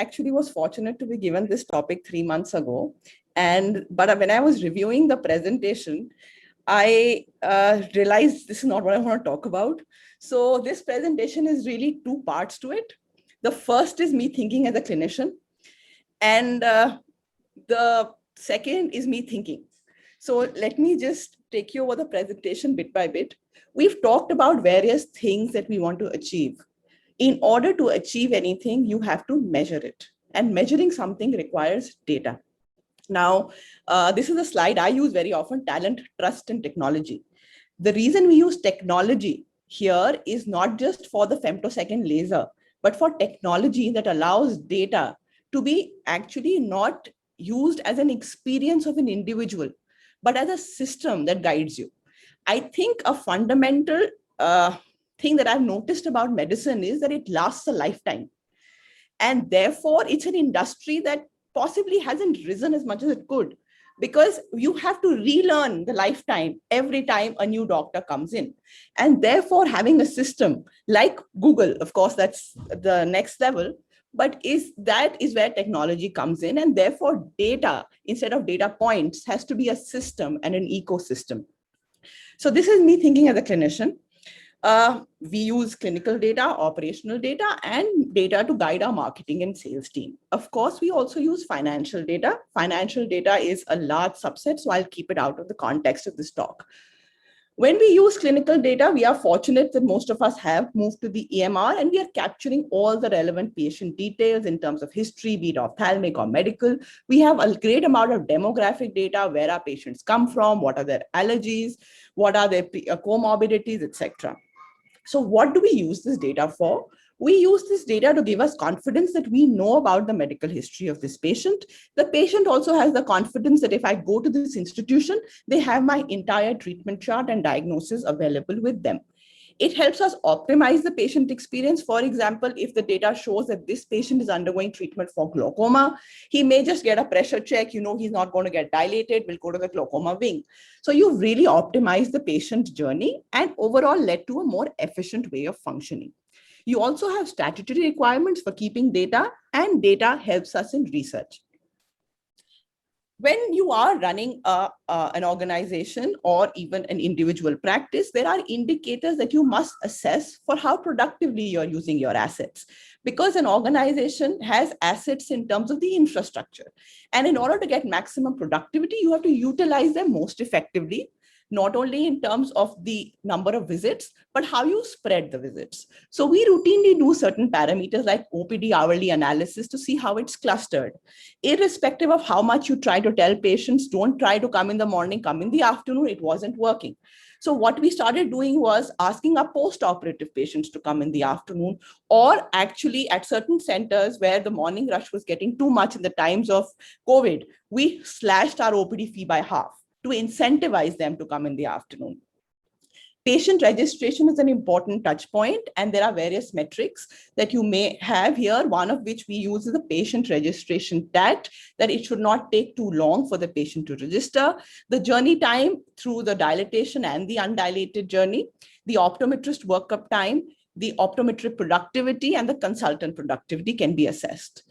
actually was fortunate to be given this topic 3 months ago. But when I was reviewing the presentation, I realized this is not what I want to talk about. So this presentation is really two parts to it. The first is me thinking as a clinician, and the second is me thinking. So let me just take you over the presentation bit by bit. We've talked about various things that we want to achieve. In order to achieve anything, you have to measure it. And measuring something requires data. Now, this is a slide I use very often: talent, trust, and technology. The reason we use technology here is not just for the femtosecond laser, but for technology that allows data to be actually not used as an experience of an individual, but as a system that guides you. I think a fundamental thing that I've noticed about medicine is that it lasts a lifetime. And therefore, it's an industry that possibly hasn't risen as much as it could, because you have to relearn the lifetime every time a new doctor comes in. And therefore, having a system like Google, of course, that's the next level, but that is where technology comes in. And therefore, data, instead of data points, has to be a system and an ecosystem. So this is me thinking as a clinician. We use clinical data, operational data, and data to guide our marketing and sales team. Of course, we also use financial data. Financial data is a large subset, so I'll keep it out of the context of this talk. When we use clinical data, we are fortunate that most of us have moved to the EMR, and we are capturing all the relevant patient details in terms of history, be it ophthalmic or medical. We have a great amount of demographic data: where our patients come from, what are their allergies, what are their comorbidities, etc. So what do we use this data for? We use this data to give us confidence that we know about the medical history of this patient. The patient also has the confidence that if I go to this institution, they have my entire treatment chart and diagnosis available with them. It helps us optimize the patient experience. For example, if the data shows that this patient is undergoing treatment for glaucoma, he may just get a pressure check, he's not going to get dilated, we'll go to the glaucoma wing. So you've really optimized the patient journey and overall led to a more efficient way of functioning. You also have statutory requirements for keeping data, and data helps us in research. When you are running an organization or even an individual practice, there are indicators that you must assess for how productively you're using your assets, because an organization has assets in terms of the infrastructure. And in order to get maximum productivity, you have to utilize them most effectively, not only in terms of the number of visits, but how you spread the visits. So we routinely do certain parameters like OPD hourly analysis to see how it's clustered. Irrespective of how much you try to tell patients, don't try to come in the morning, come in the afternoon, it wasn't working. So what we started doing was asking our post-operative patients to come in the afternoon, or actually at certain centers where the morning rush was getting too much in the times of COVID, we slashed our OPD fee by half to incentivize them to come in the afternoon. Patient registration is an important touch point, and there are various metrics that you may have here, one of which we use is the patient registration TAT, that it should not take too long for the patient to register, the journey time through the dilatation and the undilated journey, the optometrist workup time, the optometric productivity, and the consultant productivity can be assessed.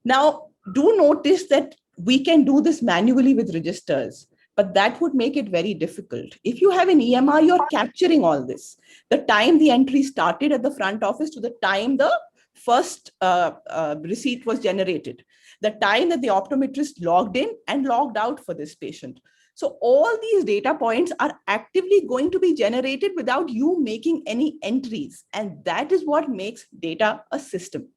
Now, do notice that we can do this manually with registers, but that would make it very difficult. If you have an EMR, you're capturing all this. The time the entry started at the front office to the time the first receipt was generated, the time that the optometrist logged in and logged out for this patient. So all these data points are actively going to be generated without you making any entries. And that is what makes data a system.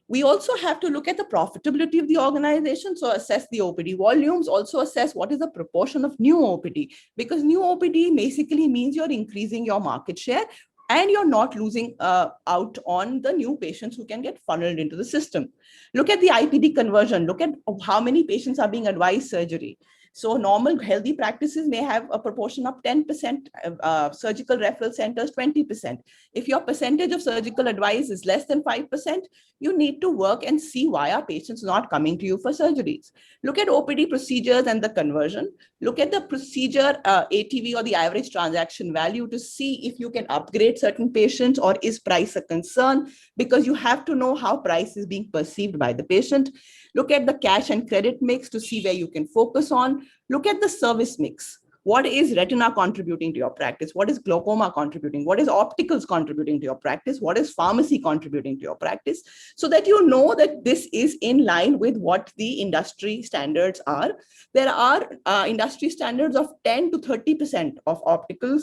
We also have to look at the profitability of the organization. So assess the OPD volumes, also assess what is the proportion of new OPD, because new OPD basically means you're increasing your market share and you're not losing out on the new patients who can get funneled into the system. Look at the IPD conversion. Look at how many patients are being advised surgery. So normal healthy practices may have a proportion of 10%, surgical referral centers 20%. If your percentage of surgical advice is less than 5%, you need to work and see why are patients not coming to you for surgeries. Look at OPD procedures and the conversion. Look at the procedure ATV, or the average transaction value, to see if you can upgrade certain patients, or is price a concern, because you have to know how price is being perceived by the patient. Look at the cash and credit mix to see where you can focus on. Look at the service mix. What is retina contributing to your practice? What is glaucoma contributing? What is opticals contributing to your practice? What is pharmacy contributing to your practice? So that you know that this is in line with what the industry standards are. There are industry standards of 10 to 30% of opticals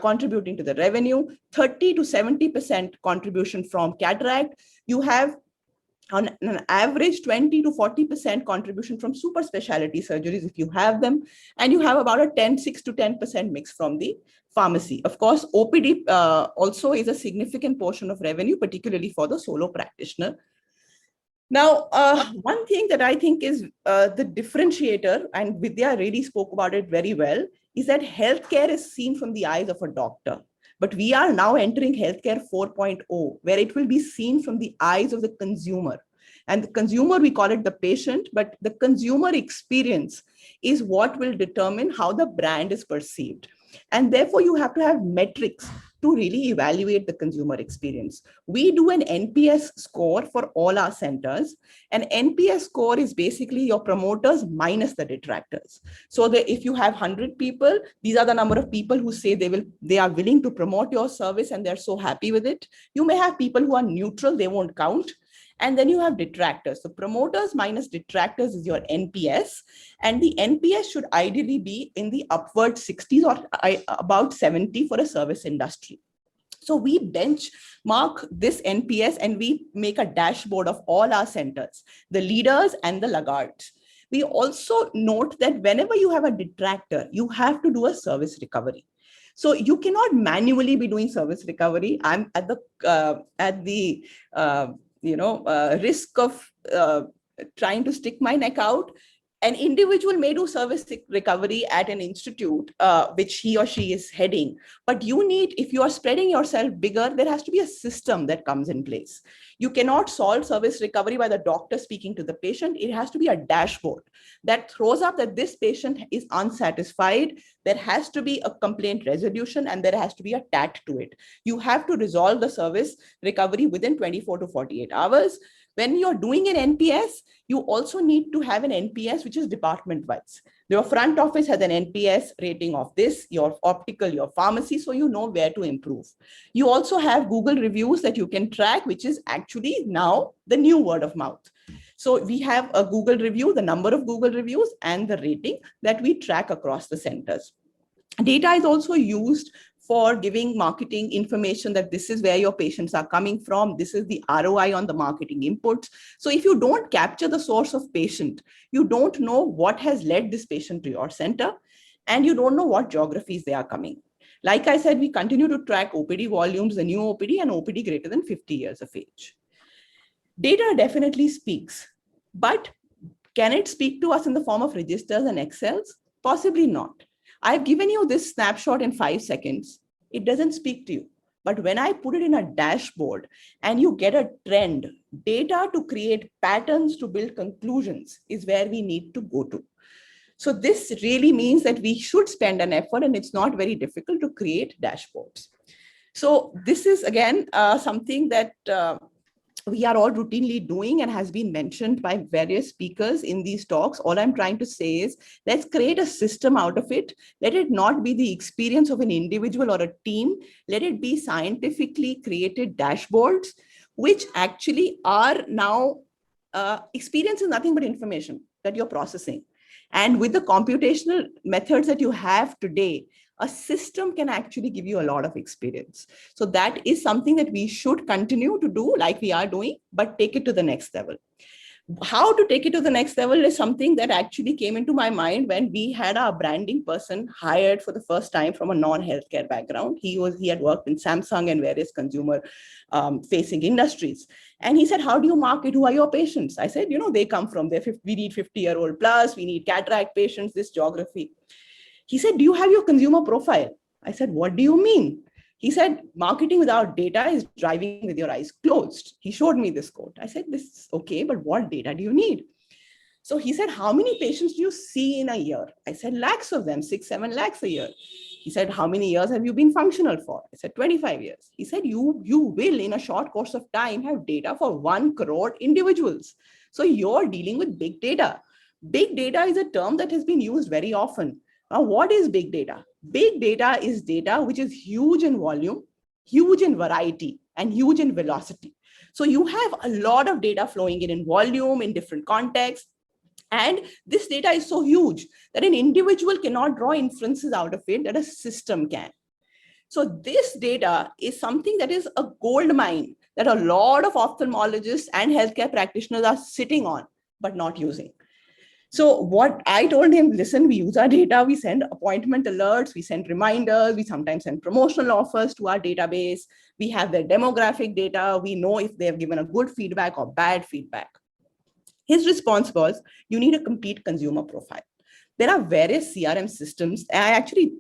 contributing to the revenue, 30 to 70% contribution from cataract. You have on an average 20 to 40% contribution from super specialty surgeries if you have them, and you have about a 6 to 10% mix from the pharmacy. Of course, OPD also is a significant portion of revenue, particularly for the solo practitioner. Now, one thing that I think is the differentiator, and Vidya really spoke about it very well, is that healthcare is seen from the eyes of a doctor. But we are now entering healthcare 4.0, where it will be seen from the eyes of the consumer. And the consumer, we call it the patient, but the consumer experience is what will determine how the brand is perceived. And therefore, you have to have metrics to really evaluate the consumer experience. We do an NPS score for all our centers. An NPS score is basically your promoters minus the detractors. So that if you have 100 people, these are the number of people who say they are willing to promote your service and they're so happy with it. You may have people who are neutral, they won't count. And then you have detractors. So promoters minus detractors is your NPS. And the NPS should ideally be in the upward 60s or about 70 for a service industry. So we benchmark this NPS and we make a dashboard of all our centers, the leaders and the laggards. We also note that whenever you have a detractor, you have to do a service recovery. So you cannot manually be doing service recovery. I'm at the risk of trying to stick my neck out. An individual may do service recovery at an institute, which he or she is heading. But you need, if you are spreading yourself bigger, there has to be a system that comes in place. You cannot solve service recovery by the doctor speaking to the patient. It has to be a dashboard that throws up that this patient is unsatisfied. There has to be a complaint resolution and there has to be a TAT to it. You have to resolve the service recovery within 24 to 48 hours. When you're doing an NPS, you also need to have an NPS, which is department-wise. Your front office has an NPS rating of this, your optical, your pharmacy, so you know where to improve. You also have Google reviews that you can track, which is actually now the new word of mouth. So we have a Google review, the number of Google reviews and the rating that we track across the centers. Data is also used for giving marketing information that this is where your patients are coming from. This is the ROI on the marketing inputs. So if you don't capture the source of patient, you don't know what has led this patient to your center, and you don't know what geographies they are coming. Like I said, we continue to track OPD volumes, the new OPD and OPD greater than 50 years of age. Data definitely speaks, but can it speak to us in the form of registers and Excels? Possibly not. I've given you this snapshot in 5 seconds. It doesn't speak to you. But when I put it in a dashboard and you get a trend, data to create patterns to build conclusions is where we need to go to. So this really means that we should spend an effort, and it's not very difficult to create dashboards. So this is, again, something that we are all routinely doing and has been mentioned by various speakers in these talks. All I'm trying to say is let's create a system out of it. Let it not be the experience of an individual or a team. Let it be scientifically created dashboards, which actually are now, experience is nothing but information that you're processing. And with the computational methods that you have today, a system can actually give you a lot of experience. So that is something that we should continue to do like we are doing, but take it to the next level. How to take it to the next level is something that actually came into my mind when we had our branding person hired for the first time from a non-healthcare background. He had worked in Samsung and various consumer facing industries. And he said, how do you market? Who are your patients? I said, they come from there. We need 50-year-old plus, we need cataract patients, this geography. He said, do you have your consumer profile? I said, what do you mean? He said, marketing without data is driving with your eyes closed. He showed me this quote. I said, this is okay, but what data do you need? So he said, how many patients do you see in a year? I said, lakhs of them, 6-7 lakhs a year. He said, how many years have you been functional for? I said, 25 years. He said, you will in a short course of time have data for 1 crore individuals. So you're dealing with big data. Big data is a term that has been used very often. Now, what is big data? Big data is data which is huge in volume, huge in variety, and huge in velocity. So you have a lot of data flowing in volume, in different contexts. And this data is so huge that an individual cannot draw inferences out of it that a system can. So this data is something that is a gold mine that a lot of ophthalmologists and healthcare practitioners are sitting on, but not using. So what I told him, listen, we use our data, we send appointment alerts, we send reminders, we sometimes send promotional offers to our database. We have their demographic data. We know if they have given a good feedback or bad feedback. His response was, you need a complete consumer profile. There are various CRM systems. I actually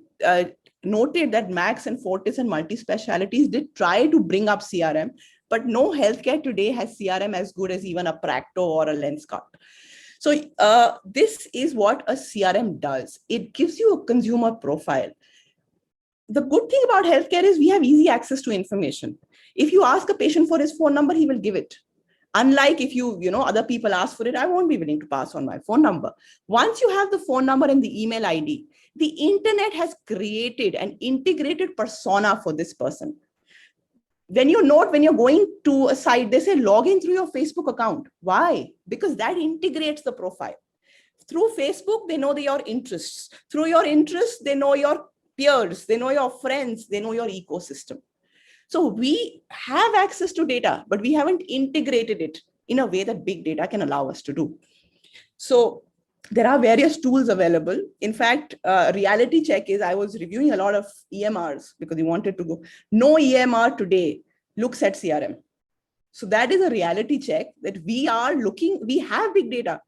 noted that Max and Fortis and multi-specialities did try to bring up CRM, but no healthcare today has CRM as good as even a Practo or a Lenskart. So this is what a CRM does. It gives you a consumer profile. The good thing about healthcare is we have easy access to information. If you ask a patient for his phone number, he will give it. Unlike if other people ask for it, I won't be willing to pass on my phone number. Once you have the phone number and the email ID, the internet has created an integrated persona for this person. When you're going to a site, they say log in through your Facebook account. Why? Because that integrates the profile. Through Facebook, they know your interests. Through your interests, they know your peers, they know your friends, they know your ecosystem. So we have access to data, but we haven't integrated it in a way that big data can allow us to do. So there are various tools available. In fact, reality check is I was reviewing a lot of EMRs because we wanted to go. No EMR today looks at CRM. So that is a reality check that we have big data,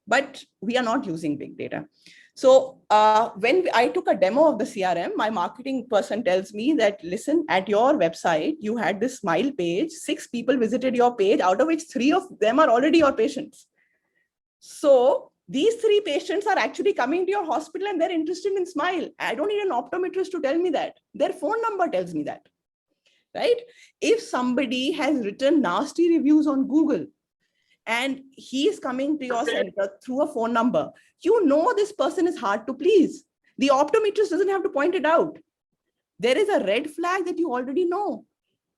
but we are not using big data. So when I took a demo of the CRM, my marketing person tells me that, listen, at your website, you had this smile page, 6 people visited your page, out of which 3 of them are already your patients. So these 3 patients are actually coming to your hospital and they're interested in smile. I don't need an optometrist to tell me that. Their phone number tells me that, right? If somebody has written nasty reviews on Google, and he is coming to your center through a phone number, this person is hard to please. The optometrist doesn't have to point it out. There is a red flag that you already know.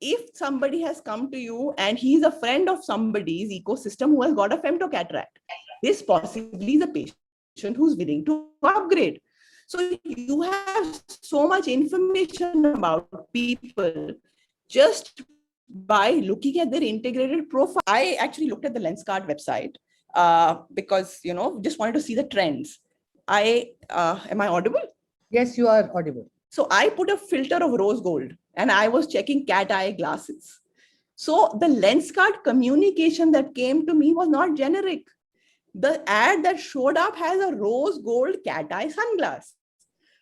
If somebody has come to you and he's a friend of somebody's ecosystem who has got a femtocataract, this possibly is a patient who's willing to upgrade. So you have so much information about people just by looking at their integrated profile. I actually looked at the Lenskart website because, just wanted to see the trends. Am I audible? Yes, you are audible. So I put a filter of rose gold and I was checking cat eye glasses. So the Lenskart communication that came to me was not generic. The ad that showed up has a rose gold cat eye sunglass.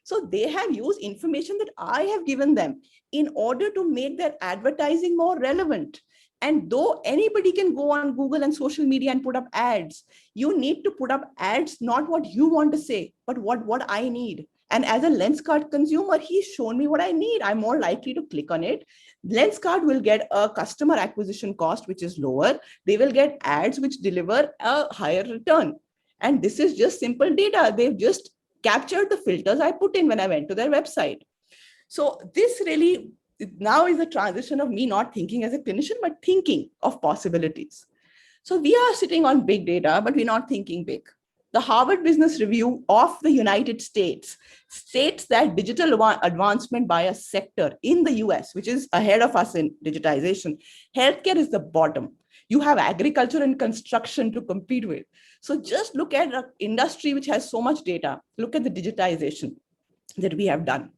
So they have used information that I have given them in order to make their advertising more relevant. And though anybody can go on Google and social media and put up ads, you need to put up ads, not what you want to say, but what I need. And as a Lenskart consumer, he's shown me what I need. I'm more likely to click on it. Lenskart will get a customer acquisition cost, which is lower. They will get ads which deliver a higher return. And this is just simple data. They've just captured the filters I put in when I went to their website. So this really now is a transition of me not thinking as a clinician, but thinking of possibilities. So we are sitting on big data, but we're not thinking big. The Harvard Business Review of the United States states that digital advancement by a sector in the US, which is ahead of us in digitization, healthcare is the bottom. You have agriculture and construction to compete with. So just look at an industry which has so much data. Look at the digitization that we have done.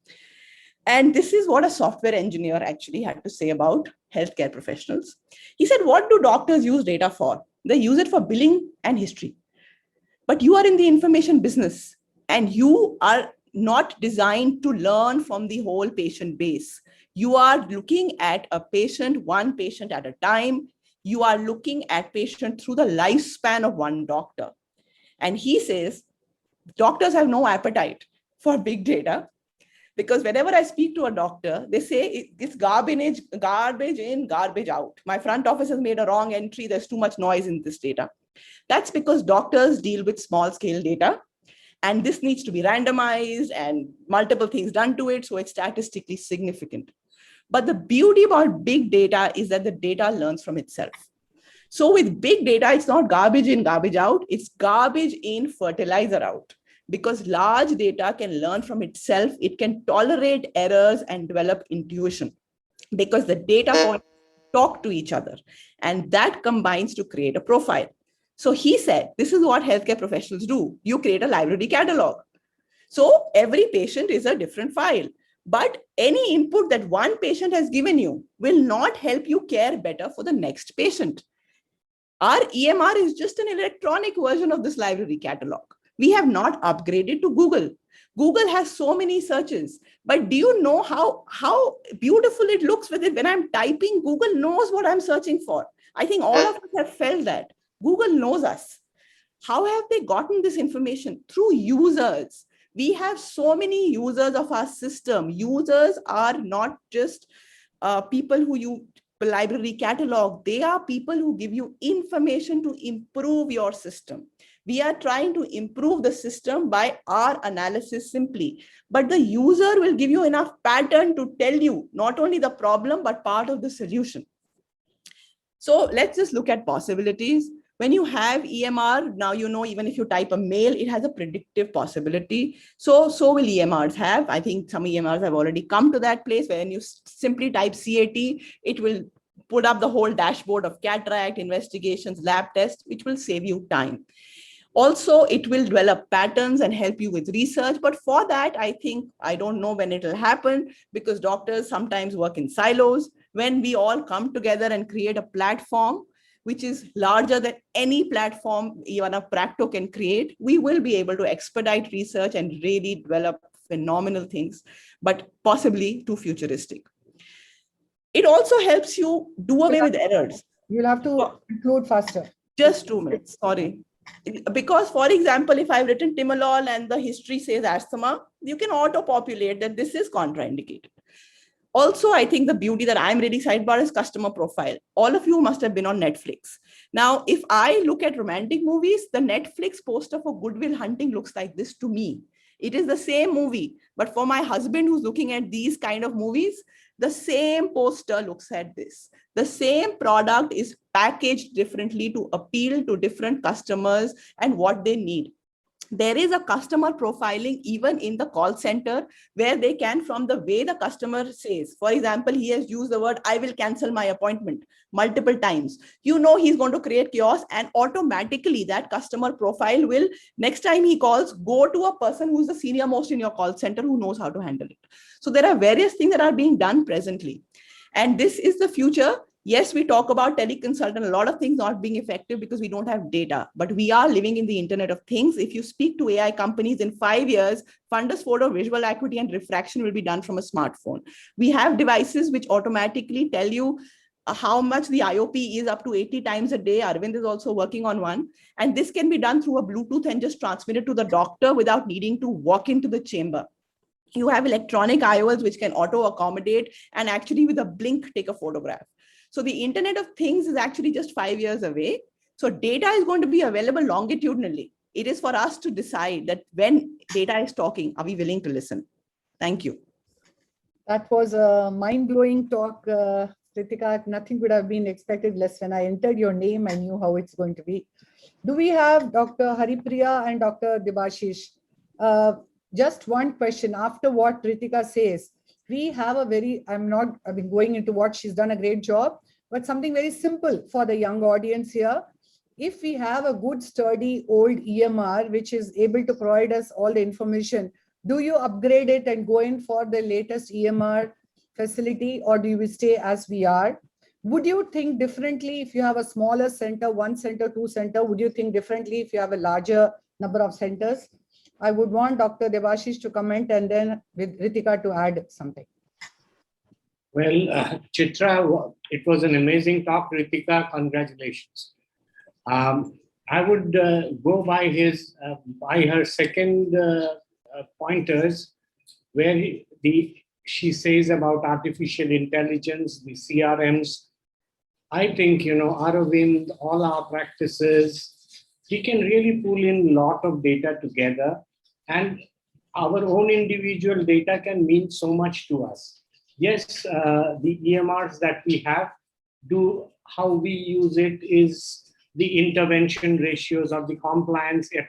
And this is what a software engineer actually had to say about healthcare professionals. He said, what do doctors use data for? They use it for billing and history. But you are in the information business and you are not designed to learn from the whole patient base. You are looking at a patient, one patient at a time. You are looking at patient through the lifespan of one doctor. And he says, doctors have no appetite for big data, because whenever I speak to a doctor, they say it's garbage in, garbage out. My front office has made a wrong entry. There's too much noise in this data. That's because doctors deal with small scale data, and this needs to be randomized and multiple things done to it. So it's statistically significant. But the beauty about big data is that the data learns from itself. So with big data, it's not garbage in, garbage out. It's garbage in, fertilizer out. Because large data can learn from itself. It can tolerate errors and develop intuition, because the data points talk to each other, and that combines to create a profile. So he said, this is what healthcare professionals do. You create a library catalog. So every patient is a different file, but any input that one patient has given you will not help you care better for the next patient. Our EMR is just an electronic version of this library catalog. We have not upgraded to Google. Google has so many searches, but do you know how beautiful it looks with it? When I'm typing, Google knows what I'm searching for. I think all of us have felt that. Google knows us. How have they gotten this information? Through users. We have so many users of our system. Users are not just people who use the library catalog. They are people who give you information to improve your system. We are trying to improve the system by our analysis simply, but the user will give you enough pattern to tell you not only the problem, but part of the solution. So let's just look at possibilities. When you have EMR, now you know, even if you type a mail, it has a predictive possibility. So will EMRs have. I think some EMRs have already come to that place where when you simply type CAT, it will put up the whole dashboard of cataract, investigations, lab tests, which will save you time. Also, it will develop patterns and help you with research. But for that, I don't know when it will happen, because doctors sometimes work in silos. When we all come together and create a platform, which is larger than any platform even a practo can create, we will be able to expedite research and really develop phenomenal things, but possibly too futuristic. It also helps you do away with errors. You'll have to conclude faster. Just 2 minutes, sorry. Because, for example, if I've written timolol and the history says asthma, you can auto-populate that this is contraindicated. Also, I think the beauty that I'm really excited about is customer profile. All of you must have been on Netflix. Now, if I look at romantic movies, the Netflix poster for Good Will Hunting looks like this to me. It is the same movie, but for my husband who's looking at these kind of movies, the same poster looks at this. The same product is packaged differently to appeal to different customers and what they need. There is a customer profiling even in the call center, where they can, from the way the customer says, for example, he has used the word, I will cancel my appointment multiple times. You know, he's going to create chaos, and automatically that customer profile will, next time he calls, go to a person who's the senior most in your call center who knows how to handle it. So there are various things that are being done presently. And this is the future. Yes, we talk about teleconsultant, a lot of things not being effective because we don't have data, but we are living in the Internet of Things. If you speak to AI companies in 5 years, fundus photo, visual acuity, and refraction will be done from a smartphone. We have devices which automatically tell you how much the IOP is up to 80 times a day. Arvind is also working on one. And this can be done through a Bluetooth and just transmitted to the doctor without needing to walk into the chamber. You have electronic IOLs which can auto accommodate and actually with a blink take a photograph. So the Internet of Things is actually just 5 years away. So data is going to be available longitudinally. It is for us to decide that when data is talking, are we willing to listen? Thank you. That was a mind-blowing talk, Ritika. Nothing would have been expected less. When I entered your name, I knew how it's going to be. Do we have Dr. Haripriya and Dr. Debashish? Just one question. After what Ritika says, we have a very, I mean, going into what she's done a great job, but something very simple for the young audience here. If we have a good, sturdy, old EMR, which is able to provide us all the information, do you upgrade it and go in for the latest EMR facility, or do you stay as we are? Would you think differently if you have a smaller center, 1 center, 2 center? Would you think differently if you have a larger number of centers? I would want Dr. Debashish to comment and then with Ritika to add something. Well, Chitra, it was an amazing talk. Ritika, congratulations. I would go by her second pointers, where she says about artificial intelligence, the CRMs. I think, Aravind, all our practices, we can really pull in a lot of data together, and our own individual data can mean so much to us. Yes, the EMRs that we have, how we use it is the intervention ratios of the compliance at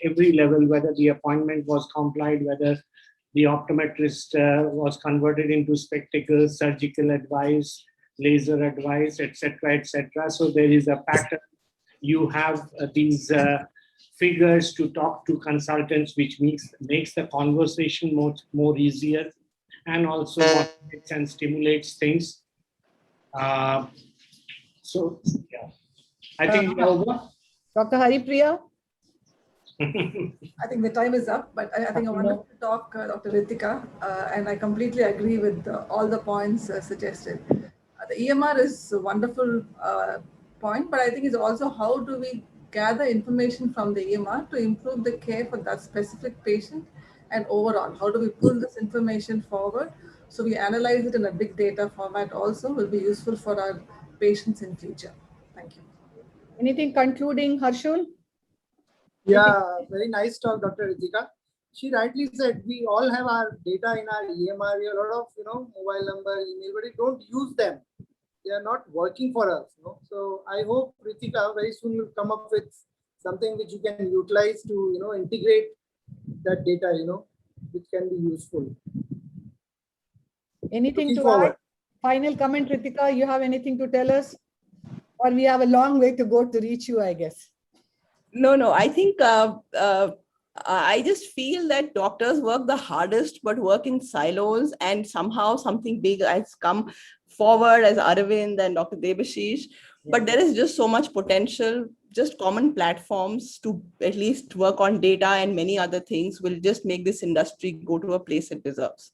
every level, whether the appointment was complied, whether the optometrist was converted into spectacles, surgical advice, laser advice, etc., etc. So there is a pattern. You have these figures to talk to consultants, which makes the conversation more easier, and also motivates and stimulates things. So yeah, I think Dr. Haripriya? I think the time is up, but I think I wanted to talk, Dr. Ritika, and I completely agree with all the points suggested. The EMR is a wonderful point, but I think it's also how do we gather information from the EMR to improve the care for that specific patient, and overall, how do we pull this information forward so we analyze it in a big data format also will be useful for our patients in future. Thank you. Anything concluding, Harshul? Yeah, very nice talk, Dr. Ritika. She rightly said we all have our data in our EMR. We have a lot of mobile number, email, but we don't use them. They are not working for us. So I hope Ritika very soon will come up with something which you can utilize to integrate that data, which can be useful. Anything to add? Final comment, Ritika, you have anything to tell us? Or we have a long way to go to reach you, I guess. No, I think I just feel that doctors work the hardest, but work in silos, and somehow something big has come forward as Aravind and Dr. Debashish. But there is just so much potential. Just common platforms to at least work on data and many other things will just make this industry go to a place it deserves.